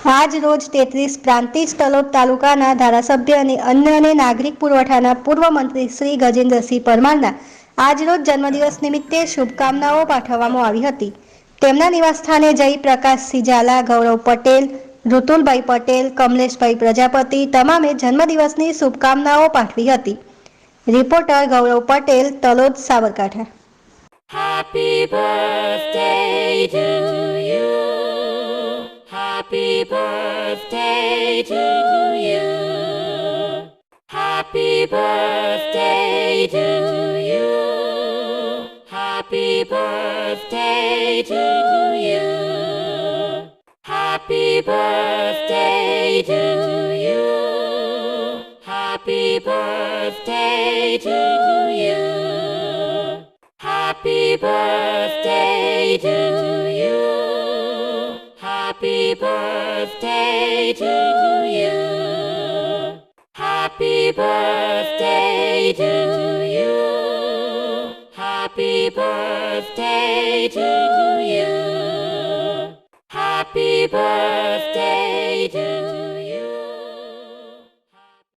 આજ રોજ 33 પ્રાંતિજ તલોદ તાલુકાના ધારાસભ્ય અને અન્ન અને નાગરિક પુરવઠાના પૂર્વ મંત્રી શ્રી ગજેન્દ્રસિંહ પરમારના આજરોજ જન્મદિવસ નિમિત્તે શુભકામનાઓ પાઠવવામાં આવી હતી. તેમના નિવાસસ્થાને જય પ્રકાશસિંહ ઝાલા, ગૌરવ પટેલ, ઋતુલભાઈ પટેલ, કમલેશભાઈ પ્રજાપતિ તમામે જન્મદિવસની શુભકામનાઓ પાઠવી હતી. Reporter Gaurav Patel, Talod, Sabarkantha. Happy birthday to you. Happy birthday to you. Happy birthday to you. Happy birthday to you. Happy birthday to you. Happy birthday to you. Happy birthday to you. Happy birthday to you. Happy birthday to you. Happy birthday to you.